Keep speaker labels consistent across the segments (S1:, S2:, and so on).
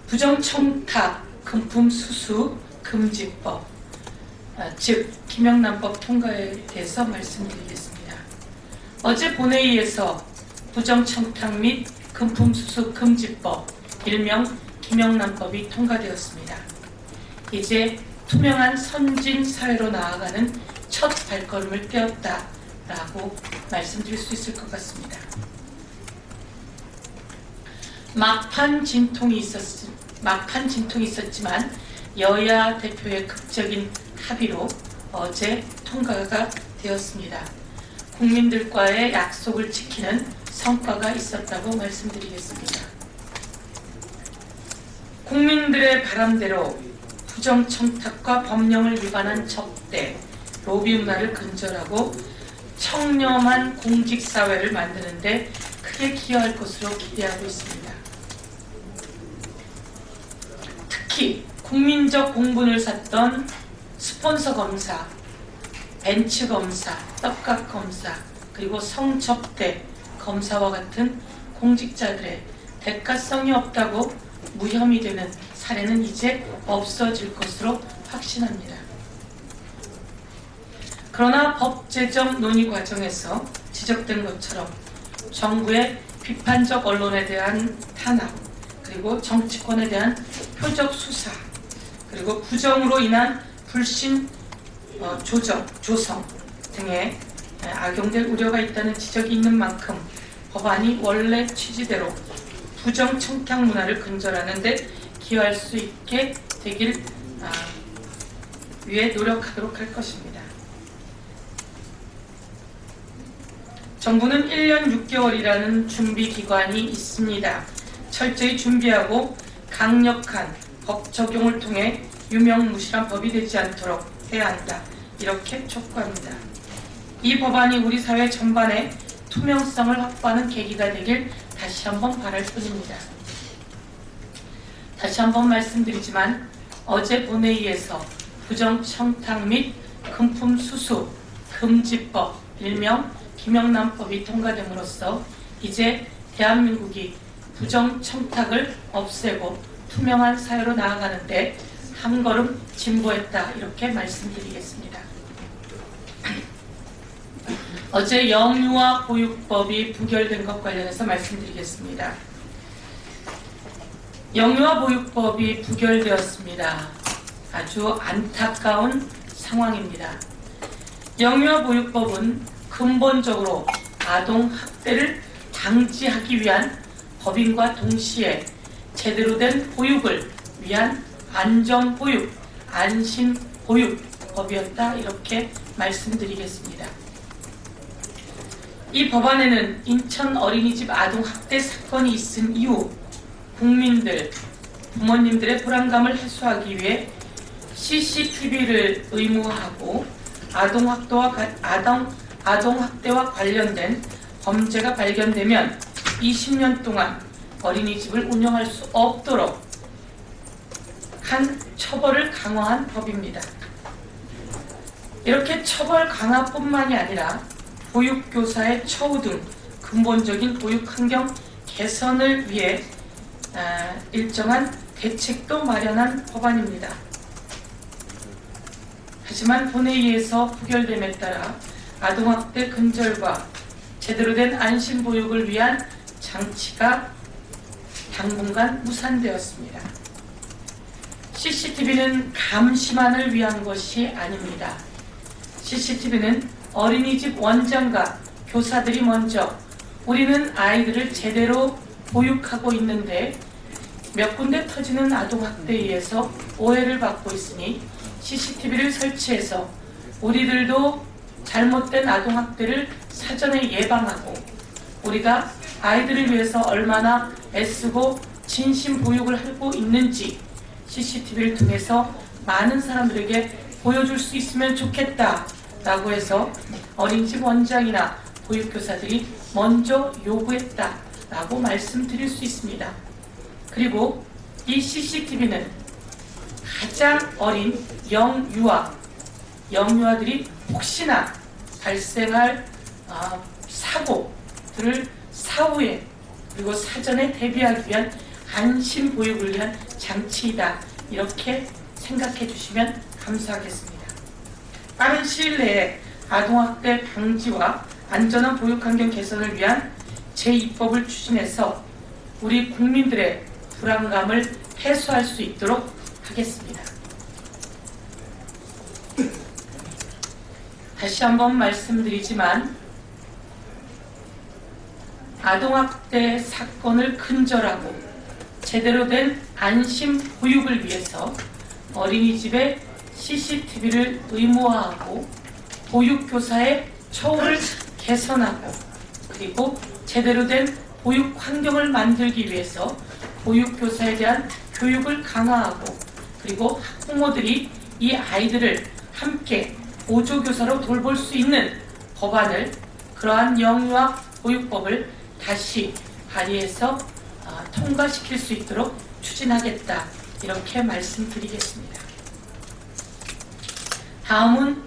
S1: 부정청탁 금품수수 금지법, 즉 김영란법 통과에 대해서 말씀드리겠습니다. 어제 본회의에서 부정청탁 및 금품수수 금지법, 일명 김영란법이 통과되었습니다. 이제 투명한 선진사회로 나아가는 첫 발걸음을 떼었다라고 말씀드릴 수 있을 것 같습니다. 막판 진통이 있었지만 여야 대표의 극적인 합의로 어제 통과가 되었습니다. 국민들과의 약속을 지키는 성과가 있었다고 말씀드리겠습니다. 국민들의 바람대로 부정청탁과 법령을 위반한 접대, 로비 문화를 근절하고 청렴한 공직사회를 만드는 데 크게 기여할 것으로 기대하고 있습니다. 특히 국민적 공분을 샀던 스폰서 검사, 벤츠 검사, 떡값 검사, 그리고 성접대 검사와 같은 공직자들의 대가성이 없다고 무혐의 되는 사례는 이제 없어질 것으로 확신합니다. 그러나 법 제정 논의 과정에서 지적된 것처럼 정부의 비판적 언론에 대한 탄압, 그리고 정치권에 대한 표적 수사, 그리고 부정으로 인한 불신 조성 등에 악용될 우려가 있다는 지적이 있는 만큼 법안이 원래 취지대로 부정청탁 문화를 근절하는 데 기여할 수 있게 되길 위해 노력하도록 할 것입니다. 정부는 1년 6개월이라는 준비기간이 있습니다. 철저히 준비하고 강력한 법 적용을 통해 유명무실한 법이 되지 않도록 해야 한다. 이렇게 촉구합니다. 이 법안이 우리 사회 전반에 투명성을 확보하는 계기가 되길 다시 한번 바랄 뿐입니다. 다시 한번 말씀드리지만 어제 본회의에서 부정청탁 및 금품수수 금지법, 일명 김영란법이 통과됨으로써 이제 대한민국이 부정청탁을 없애고 투명한 사회로 나아가는데 한 걸음 진보했다, 이렇게 말씀드리겠습니다. 어제 영유아 보육법이 부결된 것 관련해서 말씀드리겠습니다. 영유아 보육법이 부결되었습니다. 아주 안타까운 상황입니다. 영유아 보육법은 근본적으로 아동 학대를 방지하기 위한 법인과 동시에 제대로 된 보육을 위한 안전보육, 안심보육법이었다, 이렇게 말씀드리겠습니다. 이 법안에는 인천 어린이집 아동학대 사건이 있은 이후 국민들, 부모님들의 불안감을 해소하기 위해 CCTV를 의무화하고 아동학대와 관련된 범죄가 발견되면 20년 동안 어린이집을 운영할 수 없도록 한 처벌을 강화한 법입니다. 이렇게 처벌 강화뿐만이 아니라 보육교사의 처우 등 근본적인 보육환경 개선을 위해 일정한 대책도 마련한 법안입니다. 하지만 본회의에서 부결됨에 따라 아동학대 근절과 제대로 된 안심보육을 위한 장치가 당분간 무산되었습니다. CCTV는 감시만을 위한 것이 아닙니다. CCTV는 어린이집 원장과 교사들이 먼저 우리는 아이들을 제대로 보육하고 있는데 몇 군데 터지는 아동학대에 의해서 오해를 받고 있으니 CCTV를 설치해서 우리들도 잘못된 아동학대를 사전에 예방하고 우리가 아이들을 위해서 얼마나 애쓰고 진심 보육을 하고 있는지 CCTV를 통해서 많은 사람들에게 보여줄 수 있으면 좋겠다라고 해서 어린이집 원장이나 보육교사들이 먼저 요구했다라고 말씀드릴 수 있습니다. 그리고 이 CCTV는 가장 어린 영유아들이 혹시나 발생할 사고들을 사후에 그리고 사전에 대비하기 위한 안심 보육을 위한 장치이다. 이렇게 생각해 주시면 감사하겠습니다. 빠른 시일 내에 아동학대 방지와 안전한 보육환경 개선을 위한 제2법을 추진해서 우리 국민들의 불안감을 해소할 수 있도록 하겠습니다. 다시 한번 말씀드리지만 아동학대 사건을 근절하고 제대로 된 안심 보육을 위해서 어린이집에 CCTV를 의무화하고 보육교사의 처우를 개선하고 그리고 제대로 된 보육 환경을 만들기 위해서 보육교사에 대한 교육을 강화하고 그리고 학부모들이 이 아이들을 함께 보조교사로 돌볼 수 있는 법안을 그러한 영유아 보육법을 다시 발의해서 통과시킬 수 있도록 추진하겠다. 이렇게 말씀드리겠습니다. 다음은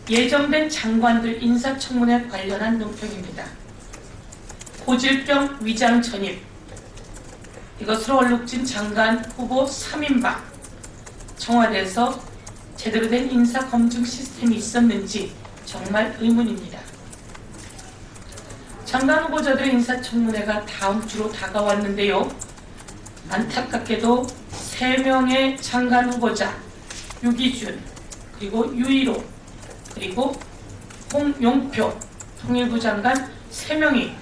S1: 예정된 장관들 인사청문회 관련한 논평입니다. 고질병 위장 전입, 이것으로 얼룩진 장관 후보 3인방, 청와대에서 제대로 된 인사검증 시스템이 있었는지 정말 의문입니다. 장관 후보자들의 인사청문회가 다음 주로 다가왔는데요. 안타깝게도 3명의 장관 후보자 유기준, 그리고 유일호, 그리고 홍용표 통일부 장관 3명이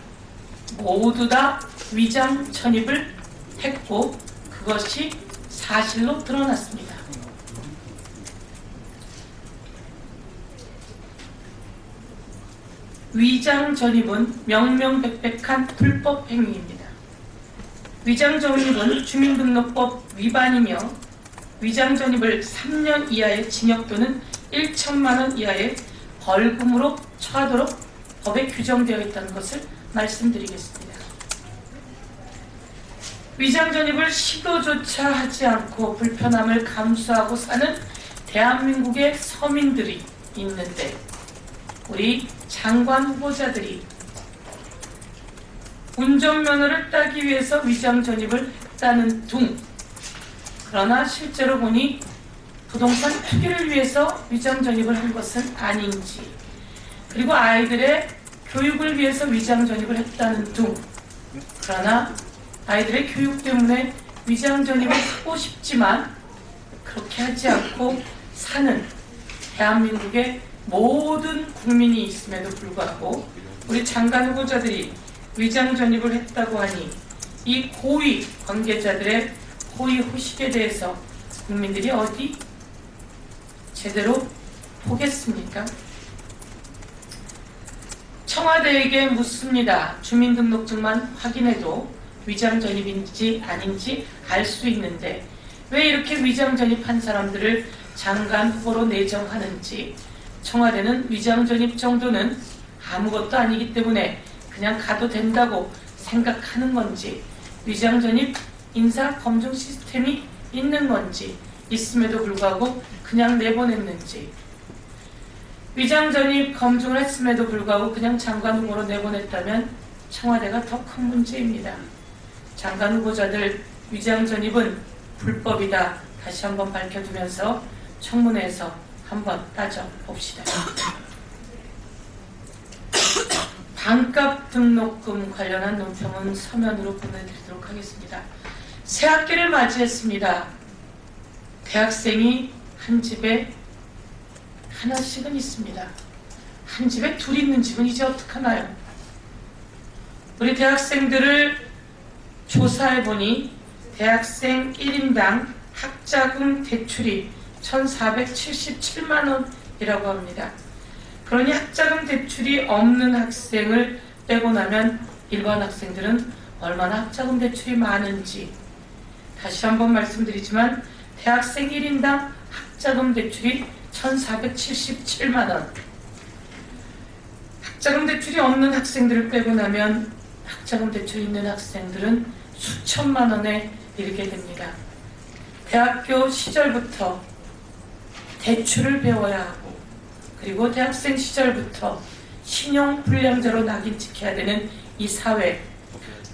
S1: 모두 다 위장 전입을 했고 그것이 사실로 드러났습니다. 위장 전입은 명명백백한 불법 행위입니다. 위장 전입은 주민등록법 위반이며 위장 전입을 3년 이하의 징역 또는 1천만 원 이하의 벌금으로 처하도록 법에 규정되어 있다는 것을 말씀드리겠습니다. 위장 전입을 시도조차 하지 않고 불편함을 감수하고 사는 대한민국의 서민들이 있는데 우리 장관 후보자들이 운전면허를 따기 위해서 위장 전입을 했다는 둥, 그러나 실제로 보니 부동산 투기를 위해서 위장 전입을 한 것은 아닌지, 그리고 아이들의 교육을 위해서 위장 전입을 했다는 둥, 그러나 아이들의 교육 때문에 위장 전입을 하고 싶지만 그렇게 하지 않고 사는 대한민국의 모든 국민이 있음에도 불구하고 우리 장관 후보자들이 위장 전입을 했다고 하니 이 고위 관계자들의 호의 호식에 대해서 국민들이 어디 제대로 보겠습니까? 청와대에게 묻습니다. 주민등록증만 확인해도 위장 전입인지 아닌지 알 수 있는데 왜 이렇게 위장 전입한 사람들을 장관 후보로 내정하는지, 청와대는 위장 전입 정도는 아무것도 아니기 때문에 그냥 가도 된다고 생각하는 건지, 위장 전입 인사 검증 시스템이 있는 건지, 있음에도 불구하고 그냥 내보냈는지, 위장 전입 검증을 했음에도 불구하고 그냥 장관 후보로 내보냈다면 청와대가 더 큰 문제입니다. 장관 후보자들 위장 전입은 불법이다. 다시 한번 밝혀두면서 청문회에서 한번 따져봅시다. 반값 등록금 관련한 논평은 서면으로 보내드리도록 하겠습니다. 새 학기를 맞이했습니다. 대학생이 한 집에 하나씩은 있습니다. 한 집에 둘 있는 집은 이제 어떡하나요? 우리 대학생들을 조사해보니 대학생 1인당 학자금 대출이 1,477만 원이라고 합니다. 그러니 학자금 대출이 없는 학생을 빼고 나면 일반 학생들은 얼마나 학자금 대출이 많은지 다시 한번 말씀드리지만 대학생 1인당 학자금 대출이 1,477만 원. 학자금 대출이 없는 학생들을 빼고 나면 학자금 대출이 있는 학생들은 수천만 원에 이르게 됩니다. 대학교 시절부터 대출을 배워야 하고 그리고 대학생 시절부터 신용불량자로 낙인 찍혀야 되는 이 사회,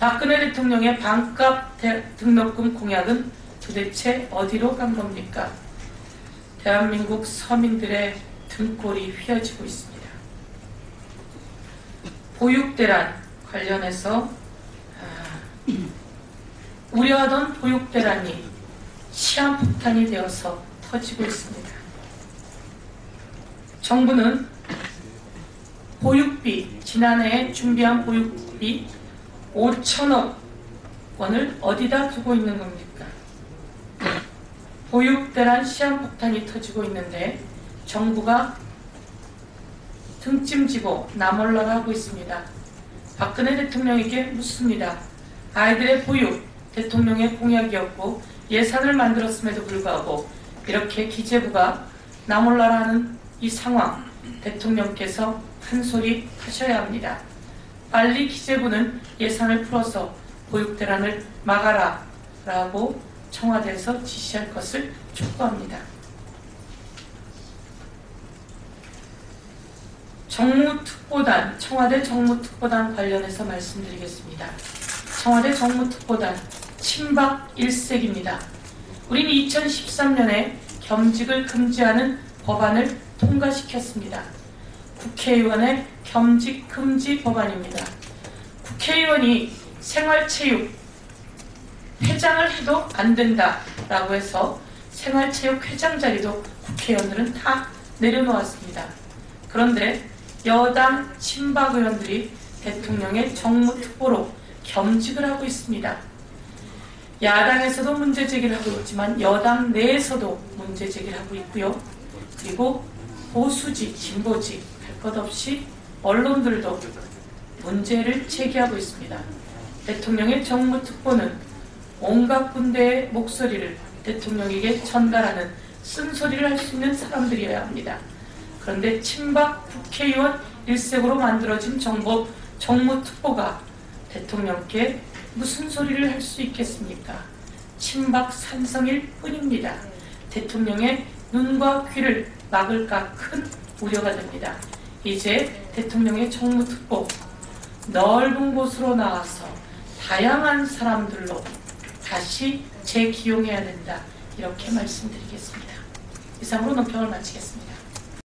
S1: 박근혜 대통령의 반값 등록금 공약은 도대체 어디로 간 겁니까? 대한민국 서민들의 등골이 휘어지고 있습니다. 보육대란 관련해서 우려하던 보육대란이 시한폭탄이 되어서 터지고 있습니다. 정부는 보육비, 지난해에 준비한 보육비 5천억 원을 어디다 두고 있는 겁니까? 보육대란 시한폭탄이 터지고 있는데 정부가 등짐지고 나몰라라 하고 있습니다. 박근혜 대통령에게 묻습니다. 아이들의 보육, 대통령의 공약이었고 예산을 만들었음에도 불구하고 이렇게 기재부가 나몰라라 하는 이 상황, 대통령께서 한 소리 하셔야 합니다. 빨리 기재부는 예산을 풀어서 보육대란을 막아라 라고 청와대에서 지시할 것을 촉구합니다. 정무특보단, 청와대 정무특보단 관련해서 말씀드리겠습니다. 청와대 정무특보단 친박 일색입니다. 우린 2013년에 겸직을 금지하는 법안을 통과시켰습니다. 국회의원의 겸직 금지 법안입니다. 국회의원이 생활체육 회장을 해도 안 된다라고 해서 생활체육 회장 자리도 국회의원들은 다 내려놓았습니다. 그런데 여당 친박 의원들이 대통령의 정무특보로 겸직을 하고 있습니다. 야당에서도 문제 제기를 하고 있지만 여당 내에서도 문제 제기를 하고 있고요. 그리고 보수지, 진보지 할 것 없이 언론들도 문제를 제기하고 있습니다. 대통령의 정무특보는 온갖 군대의 목소리를 대통령에게 전달하는 쓴소리를 할 수 있는 사람들이어야 합니다. 그런데 친박 국회의원 일색으로 만들어진 정무특보가 대통령께 무슨 소리를 할 수 있겠습니까? 친박 산성일 뿐입니다. 대통령의 눈과 귀를 막을까 큰 우려가 됩니다. 이제 대통령의 정무특보 넓은 곳으로 나와서 다양한 사람들로 다시 재기용해야 된다. 이렇게 말씀드리겠습니다. 이상으로 논평을 마치겠습니다.